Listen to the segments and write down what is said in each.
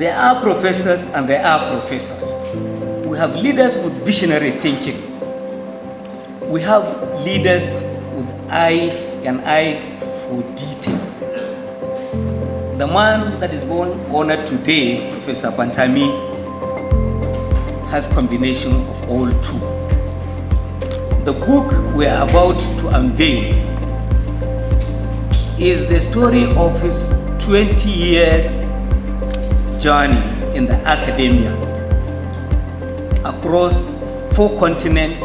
There are professors and there are professors. We have leaders with visionary thinking. We have leaders with an eye for details. The man that is born honored today, Professor Pantami, has combination of all two. The book we are about to unveil is the story of his 20 years journey in the academia across 4 continents: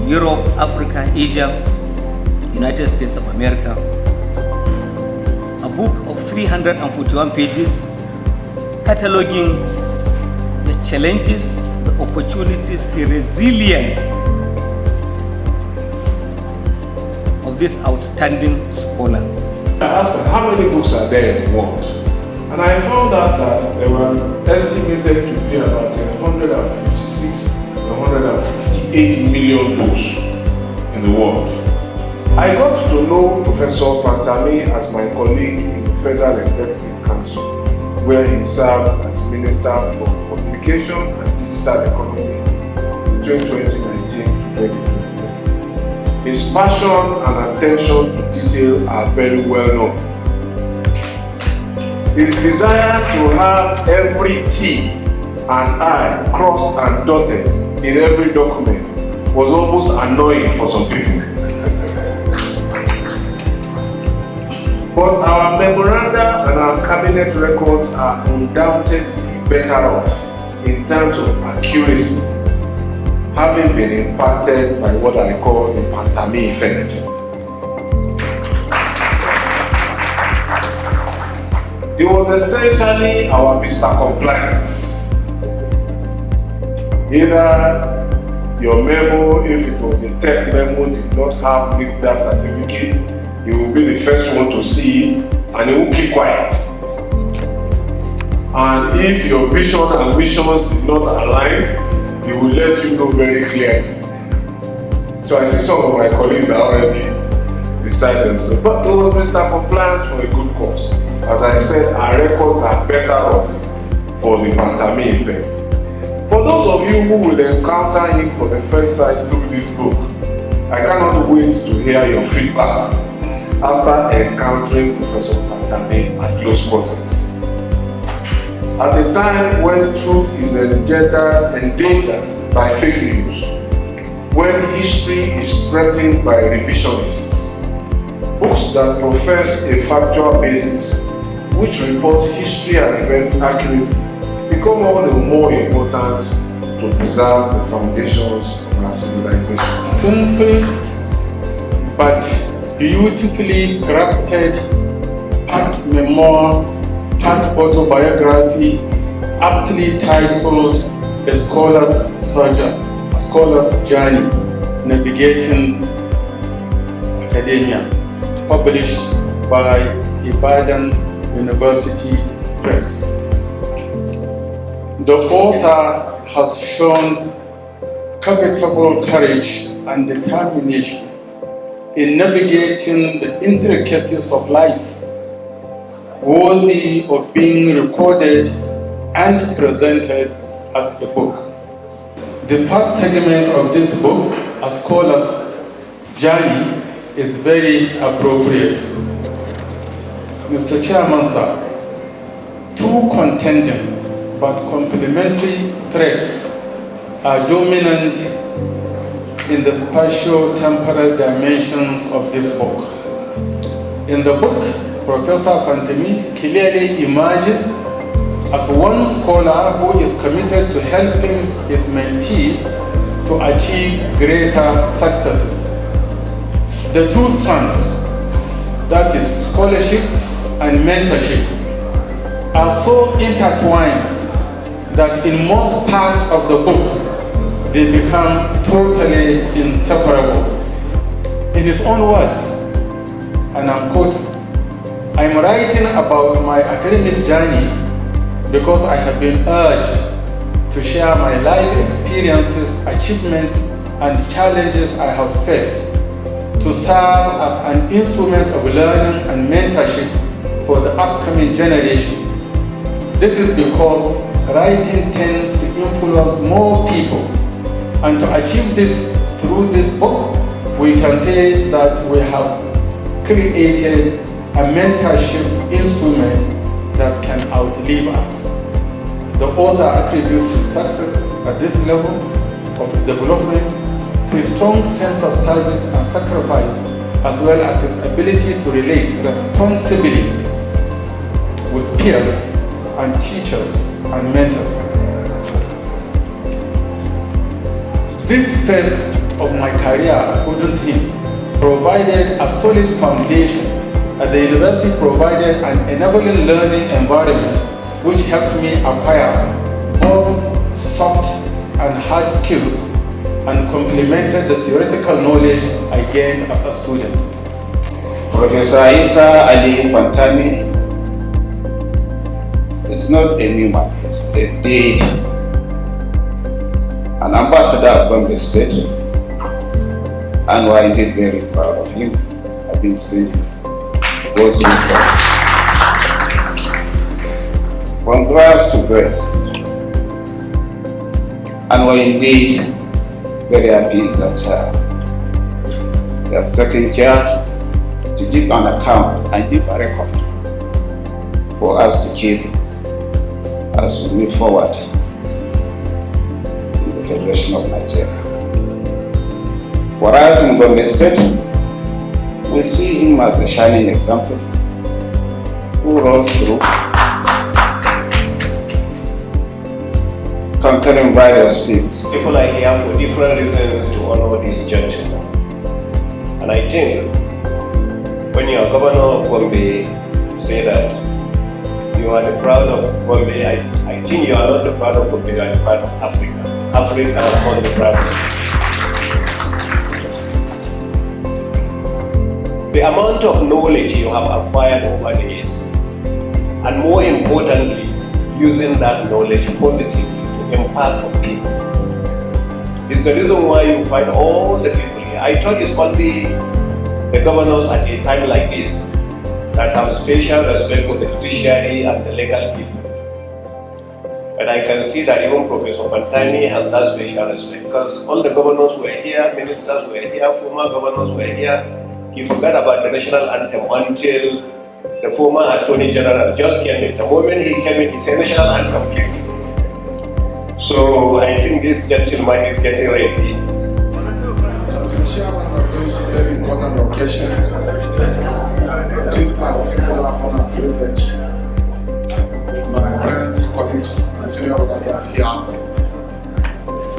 Europe, Africa, Asia, United States of America. A book of 341 pages cataloging the challenges, the opportunities, the resilience of this outstanding scholar. I asked her, how many books are there in the world? And I found out that there were estimated to be about 156 or 158 million books in the world. I got to know Professor Pantami as my colleague in the Federal Executive Council, where he served as Minister for Communication and Digital Economy between 2019 to 2023. His passion and attention to detail are very well known. His desire to have every T and I crossed and dotted in every document was almost annoying for some people. But our memoranda and our cabinet records are undoubtedly better off in terms of accuracy, having been impacted by what I call the Pantami effect. It was essentially our Mr. Compliance. Either your memo, if it was a tech memo, did not have that certificate, he will be the first one to see it and he will keep quiet. And if your vision and missions did not align, he will let you know very clearly. So I see some of my colleagues are already beside themselves. But it was Mr. Compliance for a good cause. As I said, our records are better off for the Pantami effect. For those of you who will encounter him for the first time through this book, I cannot wait to hear your feedback after encountering Professor Pantami at close quarters. At a time when truth is endangered by fake news, when history is threatened by revisionists, books that profess a factual basis, which report history and events accurately, become all the more important to preserve the foundations of our civilization. Simple but beautifully crafted, part memoir, part autobiography, aptly titled A Scholar's Journey, Navigating Academia, published by Ibadan University Press. The author has shown capable courage and determination in navigating the intricacies of life, worthy of being recorded and presented as a book. The first segment of this book, A Scholar's Journey, is very appropriate. Mr. Chairman, sir, 2 contending but complementary threads are dominant in the spatio-temporal dimensions of this book. In the book, Professor Pantami clearly emerges as one scholar who is committed to helping his mentees to achieve greater successes. The 2 strands, that is scholarship and mentorship, are so intertwined that in most parts of the book, they become totally inseparable. In his own words, and I'm quoting, "I'm writing about my academic journey because I have been urged to share my life experiences, achievements, and challenges I have faced, to serve as an instrument of learning and mentorship for the upcoming generation. This is because writing tends to influence more people. And to achieve this through this book, we can say that we have created a mentorship instrument that can outlive us. The author attributes his successes at this level of his development to a strong sense of service and sacrifice, as well as his ability to relate responsibly with peers and teachers and mentors. This phase of my career, according to him, provided a solid foundation, as the university provided an enabling learning environment which helped me acquire both soft and hard skills and complemented the theoretical knowledge I gained as a student. Professor Isa Ali Pantami is not a new man, he's a deity, an ambassador of Gombe State, and we're indeed very proud of him. I've been saying goes from grace to grace, and we're indeed very happy that he has taken charge to give an account and give a record for us to keep as we move forward in the Federation of Nigeria. For us in Gombe State, we see him as a shining example who rose through, conquering various fields. People are here for different reasons to honor this gentleman. And I think when you are governor of Gombe, say that you are the proud of Gombe, I think you are not the proud of Gombe, you are the proud of Africa. Africa is not the proud of the amount of knowledge you have acquired over the years, and more importantly, using that knowledge positively to impact on people, is the reason why you find all the people here. I thought it's only the governors at a time like this that have special respect for the judiciary and the legal people. But I can see that even Professor Pantami has that special respect, because all the governors were here, ministers were here, former governors were here. He forgot about the national anthem until the former Attorney General just came in. The moment he came in, he said, national anthem, please. So I think this gentleman is getting ready. As the chairman of this very important occasion, it is my singular honor and privilege, my friends, colleagues, and senior brothers here,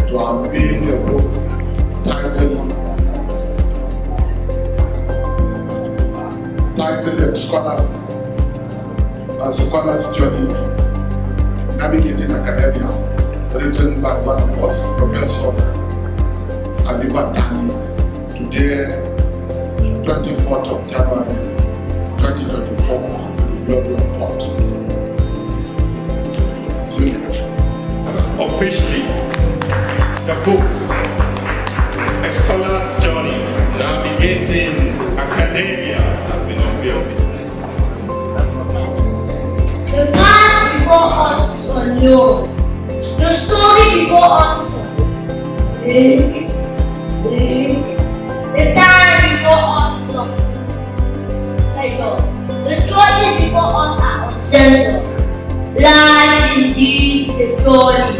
to have been a book titled A Scholar's Journey, Navigating Academia, written by one of us, Professor Ali Pantami, today, 24th of January, 2024, to the Glory of God. Officially, the book, A Scholar's Journey, Navigating Academia, has been unveiled. The past before us is unknown. The story before us is unknown. The time before us is unknown. The choices before us are uncensored. Life indeed is a journey.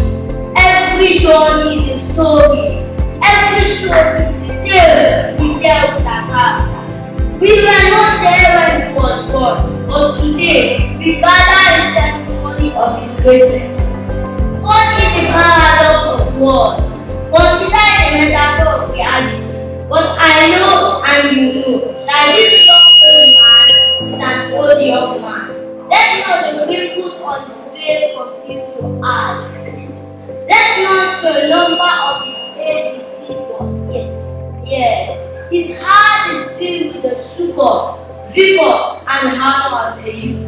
Every journey is a story. Every story is a tale. We tell with our character. We were not there when he was born, but today we gather in testimony of his greatness. What is the paradox of words? Consider it a metaphor of reality. But I know and you know that this young old man is an old young man. Let not the wrinkles on his face confuse your eyes. Let not the number of his age deceive your ear. Yes, his heart is filled with the succor, vigor, and heart of the youth.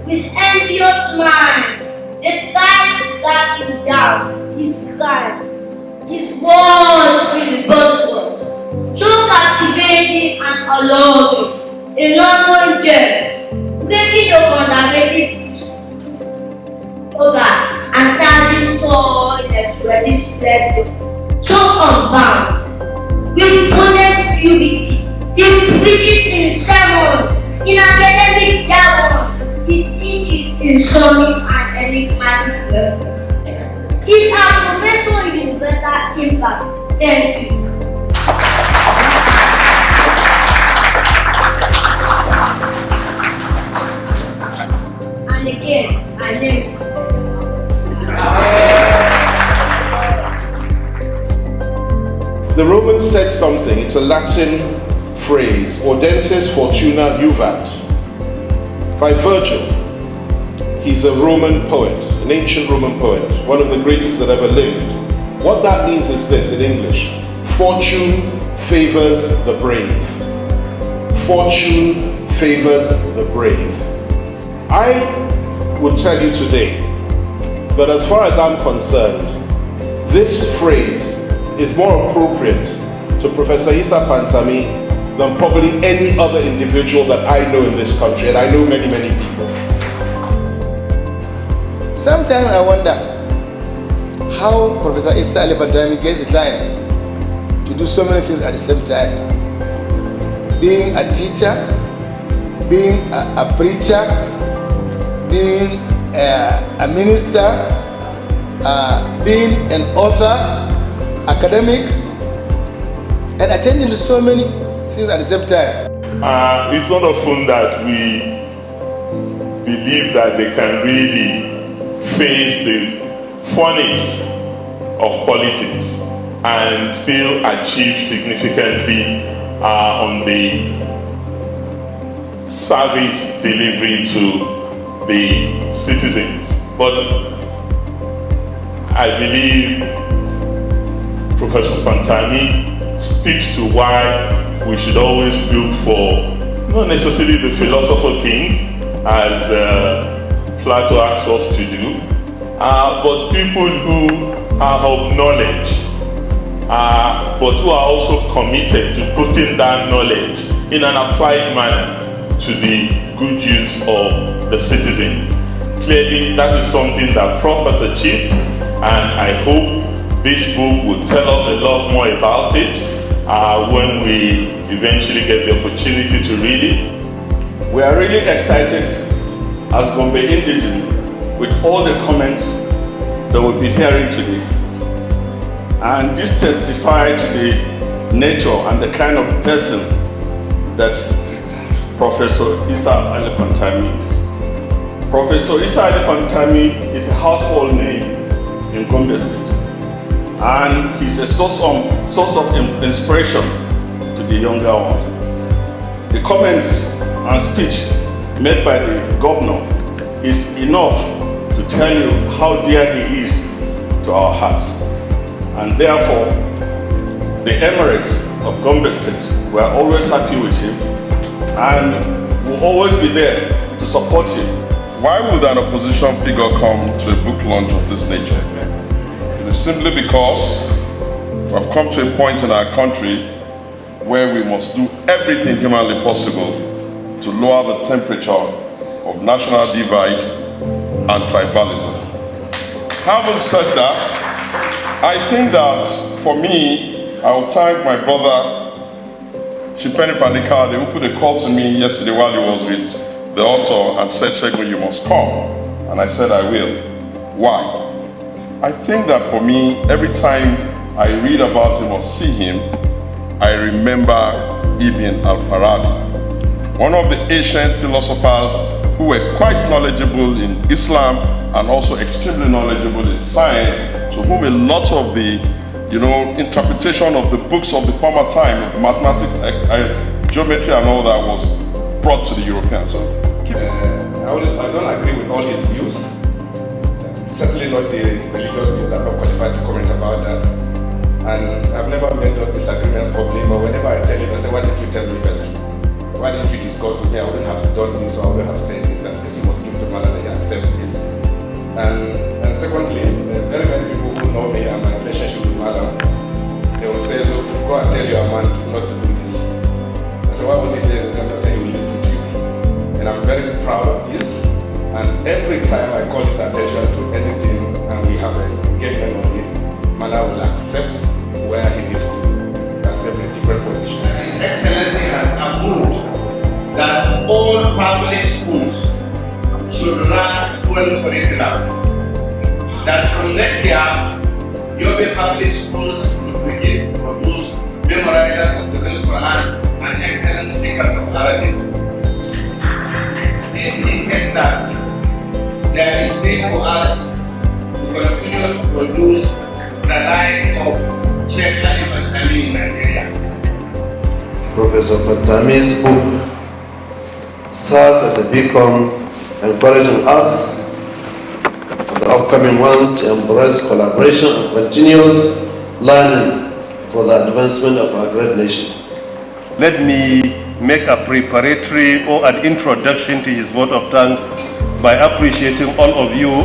With envious mind, the tide is darking down his crimes. His words irresistible, so captivating and alluring, a London gem, breaking the conservative yoga, and standing tall in expressive splendor. So unbound, with potent purity, he preaches in sermons, in academic jargon, he teaches in summit and enigmatic levels. He's a professor of universal impact. Thank you. And again, my name is The Romans said something, it's a Latin phrase, Audentes fortuna juvat, by Virgil. He's a Roman poet, an ancient Roman poet, one of the greatest that ever lived. What that means is this in English: fortune favors the brave. Fortune favors the brave. I will tell you today that as far as I'm concerned, this phrase is more appropriate to Professor Issa Pantami than probably any other individual that I know in this country, and I know many, many people. Sometimes I wonder how Professor Issa Pantami gets the time to do so many things at the same time. Being a teacher, being a preacher, being a minister, being an author, academic, and attending to so many things at the same time. It's not often that we believe that they can really face the furnace of politics and still achieve significantly on the service delivery to the citizens. But I believe Professor Pantami speaks to why we should always look for not necessarily the philosopher kings, as Plato asks us to do, but people who are of knowledge, but who are also committed to putting that knowledge in an applied manner to the good use of the citizens. Clearly, that is something that Prof has achieved, and I hope this book will tell us a lot more about it when we eventually get the opportunity to read it. We are really excited as Gombe Indigen with all the comments that we've been hearing today. And this testifies to the nature and the kind of person that Professor Issa Pantami is. Professor Issa Pantami is a household name in Gombe State, and he's a source of inspiration to the younger one. The comments and speech made by the governor is enough to tell you how dear he is to our hearts. And therefore, the Emirates of Gombe State were always happy with him and will always be there to support him. Why would an opposition figure come to a book launch of this nature? It is simply because we have come to a point in our country where we must do everything humanly possible to lower the temperature of national divide and tribalism. Having said that, I think that for me, I will thank my brother Shifeni Fanikade, who put a call to me yesterday while he was with the author and said, "Shegun, you must come." And I said, I will. Why? I think that for me, every time I read about him or see him, I remember Ibn al-Farabi, one of the ancient philosophers who were quite knowledgeable in Islam and also extremely knowledgeable in science, to whom a lot of the interpretation of the books of the former time, mathematics, geometry and all that was brought to the Europeans. So, I don't agree with all his views. Certainly not the religious views. I'm not qualified to comment about that. And I've never made those disagreements publicly, but whenever I tell him, I say, why didn't you tell me first? Why didn't you discuss with me? I wouldn't have done this, or I wouldn't have said this, and this you must give to Mala that he accepts this. And secondly, very many people who know me and my relationship with Madam, they will say, look, go and tell your man not to do this. I said, why would he do this? I'm not saying he will listen to you. And I'm very proud of this. And every time I call his attention to any Nigeria will accept where he needs to accept a different position. His Excellency has approved that all public schools should run dual curriculum. That from next year, Yobe public schools will begin to produce memorizers of the Holy Quran and excellent speakers of Arabic. He said that there is need for us to continue to produce the line of Sheikh Ali Pantami in Nigeria. Professor Pantami's book serves as a beacon encouraging us and the upcoming ones to embrace collaboration and continuous learning for the advancement of our great nation. Let me make a preparatory or an introduction to his vote of thanks by appreciating all of you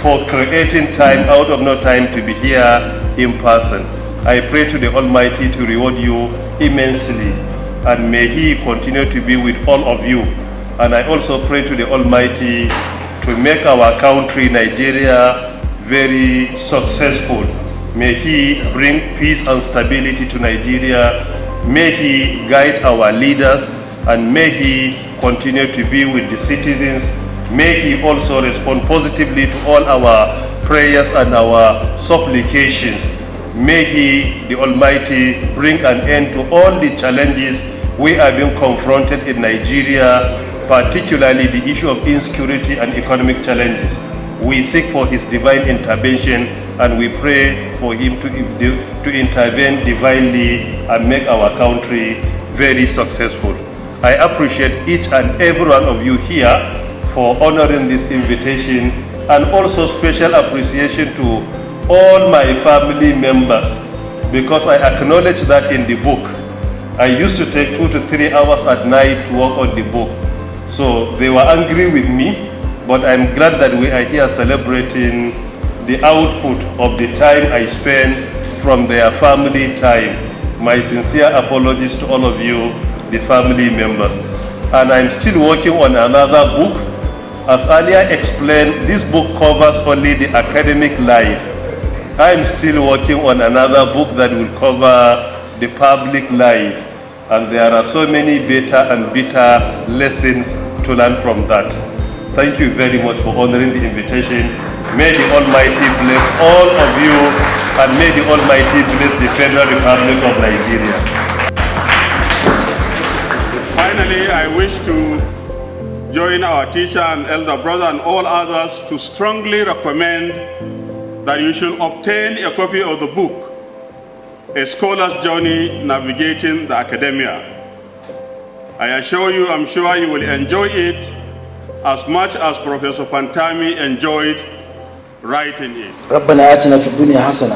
for creating time out of no time to be here in person. I pray to the Almighty to reward you immensely, and may He continue to be with all of you. And I also pray to the Almighty to make our country, Nigeria, very successful. May He bring peace and stability to Nigeria. May He guide our leaders, and may He continue to be with the citizens. May He also respond positively to all our prayers and our supplications. May He, the Almighty, bring an end to all the challenges we are being confronted in Nigeria, particularly the issue of insecurity and economic challenges. We seek for His divine intervention, and we pray for Him to intervene divinely and make our country very successful. I appreciate each and every one of you here for honoring this invitation, and also special appreciation to all my family members, because I acknowledge that in the book. I used to take 2 to 3 hours at night to work on the book. So they were angry with me, but I'm glad that we are here celebrating the output of the time I spent from their family time. My sincere apologies to all of you, the family members. And I'm still working on another book. As earlier explained, this book covers only the academic life. I'm still working on another book that will cover the public life. And there are so many better and bitter lessons to learn from that. Thank you very much for honoring the invitation. May the Almighty bless all of you, and may the Almighty bless the Federal Republic of Nigeria. Finally, I wish to join our teacher and elder brother and all others to strongly recommend that you should obtain a copy of the book, A Scholar's Journey Navigating the Academia. I assure you, I'm sure you will enjoy it as much as Professor Pantami enjoyed writing it. ربنا آتنا في الدنيا حسنة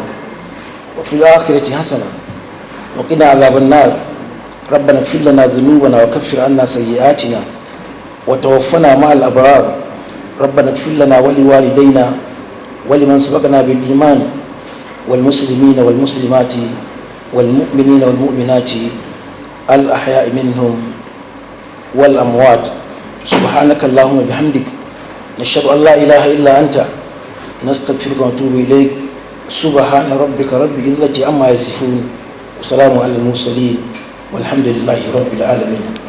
وفي الآخرة حسنة وقنا عذاب النار ربنا اغفر لنا ذنوبنا وكفر عنا سيئاتنا وتوفنا مع الأبرار ربنا اغفر لنا ولوالدينا ولمن سبقنا بالإيمان والمسلمين والمسلمات والمؤمنين والمؤمنات الأحياء منهم والأموات سبحانك اللهم وبحمدك نشهد أن لا إله إلا أنت نستغفرك ونتوب إليك سبحان ربك رب العزة عما يصفون وسلام على المرسلين والحمد لله رب العالمين.